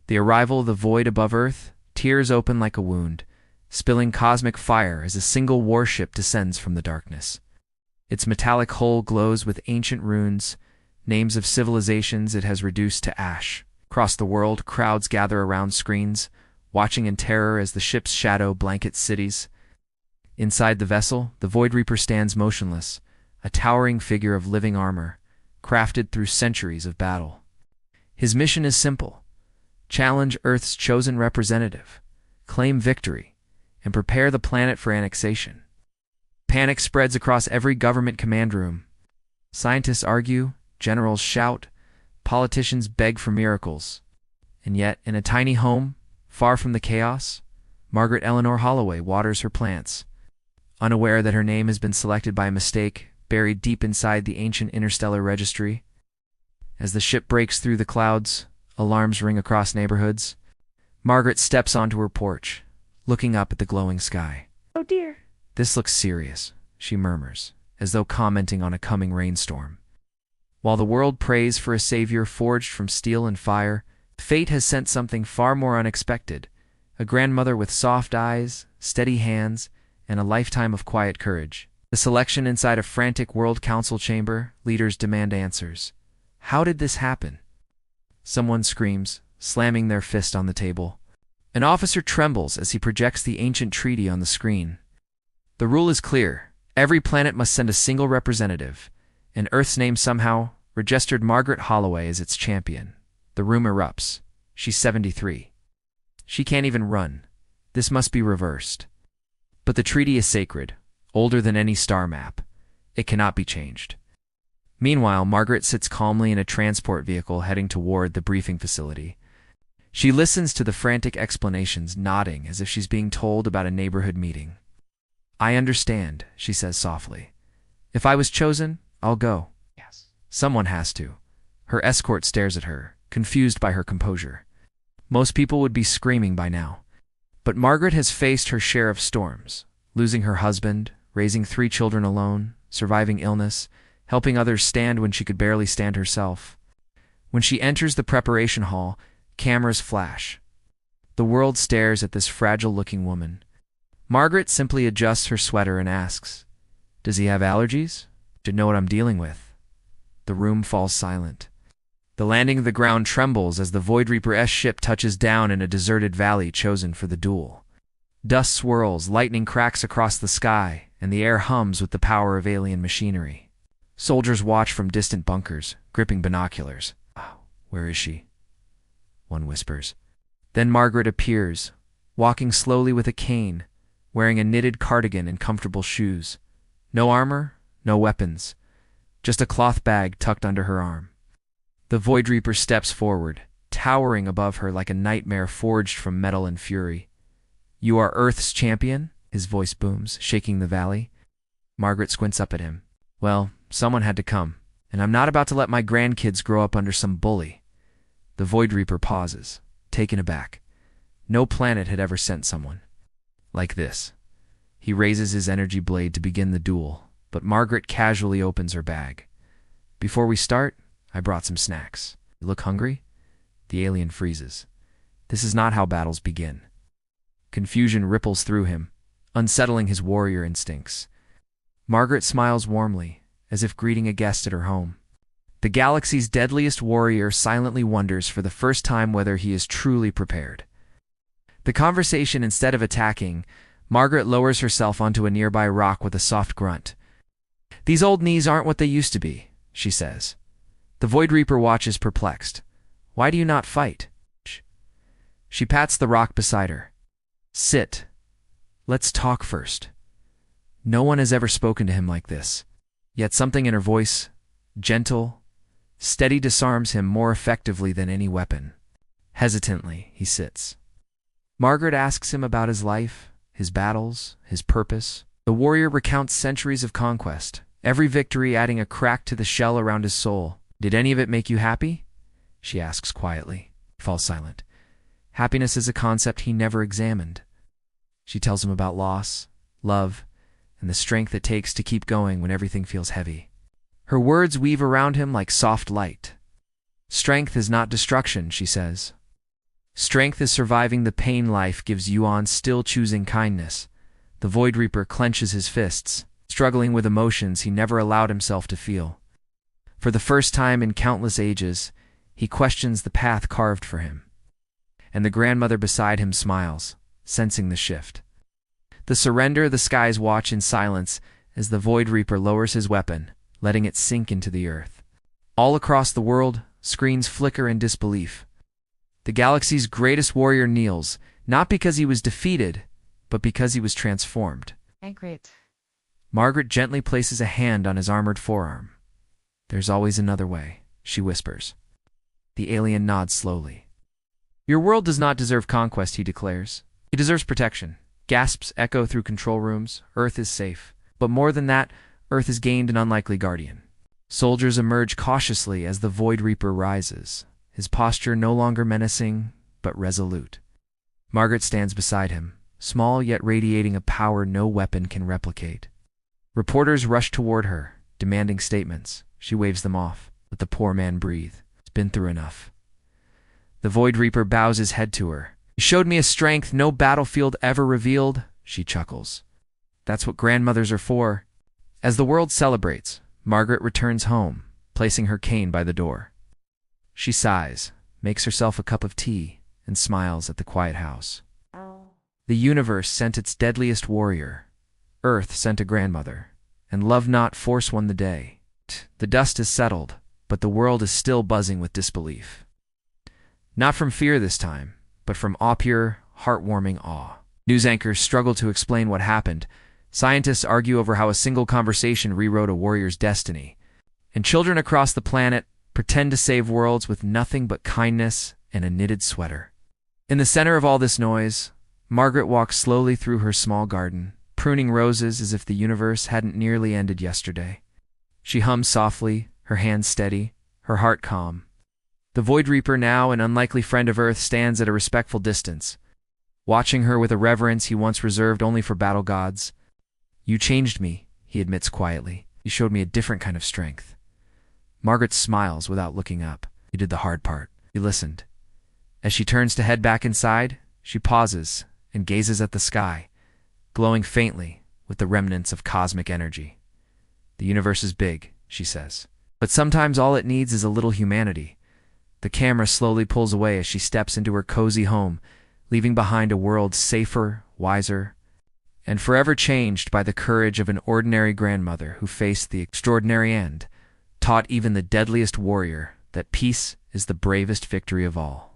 The arrival of the void above Earth tears open like a wound, spilling cosmic fire as a single warship descends from the darkness. Its metallic hull glows with ancient runes, names of civilizations it has reduced to ash. Across the world, crowds gather around screens, watching in terror as the ship's shadow blankets cities. Inside the vessel, the Void Reaper stands motionless, a towering figure of living armor, crafted through centuries of battle. His mission is simple: challenge Earth's chosen representative, claim victory, and prepare the planet for annexation. Panic spreads across every government command room. Scientists argue, generals shout, politicians beg for miracles. And yet, in a tiny home, far from the chaos, Margaret Eleanor Holloway waters her plants, unaware that her name has been selected by mistake, buried deep inside the ancient interstellar registry. As the ship breaks through the clouds, alarms ring across neighborhoods. Margaret steps onto her porch, looking up at the glowing sky. Oh dear. This looks serious, she murmurs, as though commenting on a coming rainstorm. While the world prays for a savior forged from steel and fire, fate has sent something far more unexpected: a grandmother with soft eyes, steady hands, and a lifetime of quiet courage. The selection inside a frantic World Council chamber, leaders demand answers. How did this happen? Someone screams, slamming their fist on the table. An officer trembles as he projects the ancient treaty on the screen. The rule is clear: every planet must send a single representative, and Earth's name somehow registered Margaret Holloway as its champion. The room erupts. She's 73. She can't even run. This must be reversed. But the treaty is sacred, older than any star map. It cannot be changed. Meanwhile, Margaret sits calmly in a transport vehicle heading toward the briefing facility. She listens to the frantic explanations, nodding as if she's being told about a neighborhood meeting. "I understand," she says softly. "If I was chosen, I'll go." Yes. Someone has to. Her escort stares at her, confused by her composure. Most people would be screaming by now. But Margaret has faced her share of storms, losing her husband, raising 3 children alone, surviving illness, helping others stand when she could barely stand herself. When she enters the preparation hall, cameras flash. The world stares at this fragile-looking woman. Margaret simply adjusts her sweater and asks, "Does he have allergies? Do you know what I'm dealing with?" The room falls silent. The landing of the ground trembles as the Void Reaper-S ship touches down in a deserted valley chosen for the duel. Dust swirls, lightning cracks across the sky, and the air hums with the power of alien machinery. Soldiers watch from distant bunkers, gripping binoculars. "Oh, where is she?" one whispers. Then Margaret appears, walking slowly with a cane, wearing a knitted cardigan and comfortable shoes. No armor, no weapons, just a cloth bag tucked under her arm. The Void Reaper steps forward, towering above her like a nightmare forged from metal and fury. "You are Earth's champion?" his voice booms, shaking the valley. Margaret squints up at him. "Well, someone had to come, and I'm not about to let my grandkids grow up under some bully." The Void Reaper pauses, taken aback. No planet had ever sent someone like this. He raises his energy blade to begin the duel, but Margaret casually opens her bag. "Before we start, I brought some snacks. You look hungry?" The alien freezes. This is not how battles begin. Confusion ripples through him, unsettling his warrior instincts. Margaret smiles warmly, as if greeting a guest at her home. The galaxy's deadliest warrior silently wonders for the first time whether he is truly prepared. The conversation, instead of attacking, Margaret lowers herself onto a nearby rock with a soft grunt. "These old knees aren't what they used to be," she says. The Void Reaper watches perplexed. "Why do you not fight?" She pats the rock beside her. "Sit. Let's talk first." No one has ever spoken to him like this. Yet something in her voice, gentle, steady, disarms him more effectively than any weapon. Hesitantly, he sits. Margaret asks him about his life, his battles, his purpose. The warrior recounts centuries of conquest, every victory adding a crack to the shell around his soul. "Did any of it make you happy?" she asks quietly. He falls silent. Happiness is a concept he never examined. She tells him about loss, love, and the strength it takes to keep going when everything feels heavy. Her words weave around him like soft light. "Strength is not destruction," she says. Strength is surviving the pain life gives you on still choosing kindness. The Void Reaper clenches his fists, struggling with emotions he never allowed himself to feel. For the first time in countless ages, he questions the path carved for him. And the grandmother beside him smiles, sensing the shift. The surrender the skies watch in silence as the Void Reaper lowers his weapon, letting it sink into the earth. All across the world, screens flicker in disbelief. The galaxy's greatest warrior kneels, not because he was defeated, but because he was transformed. Great. Margaret gently places a hand on his armored forearm. "There's always another way," she whispers. The alien nods slowly. "Your world does not deserve conquest," he declares. "It deserves protection." Gasps echo through control rooms. Earth is safe. But more than that, Earth has gained an unlikely guardian. Soldiers emerge cautiously as the Void Reaper rises, his posture no longer menacing, but resolute. Margaret stands beside him, small yet radiating a power no weapon can replicate. Reporters rush toward her, demanding statements. She waves them off. Let the poor man breathe. He's been through enough. The Void Reaper bows his head to her. "You showed me a strength no battlefield ever revealed," she chuckles. "That's what grandmothers are for." As the world celebrates, Margaret returns home, placing her cane by the door. She sighs, makes herself a cup of tea, and smiles at the quiet house. The universe sent its deadliest warrior. Earth sent a grandmother, and love not force won the day. The dust is settled, but the world is still buzzing with disbelief. Not from fear this time, but from pure, heartwarming awe. News anchors struggle to explain what happened. Scientists argue over how a single conversation rewrote a warrior's destiny. And children across the planet pretend to save worlds with nothing but kindness and a knitted sweater. In the center of all this noise, Margaret walks slowly through her small garden, pruning roses as if the universe hadn't nearly ended yesterday. She hums softly, her hands steady, her heart calm. The Void Reaper, now an unlikely friend of Earth, stands at a respectful distance, watching her with a reverence he once reserved only for battle gods. "You changed me," he admits quietly. "You showed me a different kind of strength." Margaret smiles without looking up. "You did the hard part. You listened." As she turns to head back inside, she pauses and gazes at the sky, glowing faintly with the remnants of cosmic energy. "The universe is big," she says, "but sometimes all it needs is a little humanity." The camera slowly pulls away as she steps into her cozy home, leaving behind a world safer, wiser, and forever changed by the courage of an ordinary grandmother who faced the extraordinary end, taught even the deadliest warrior that peace is the bravest victory of all.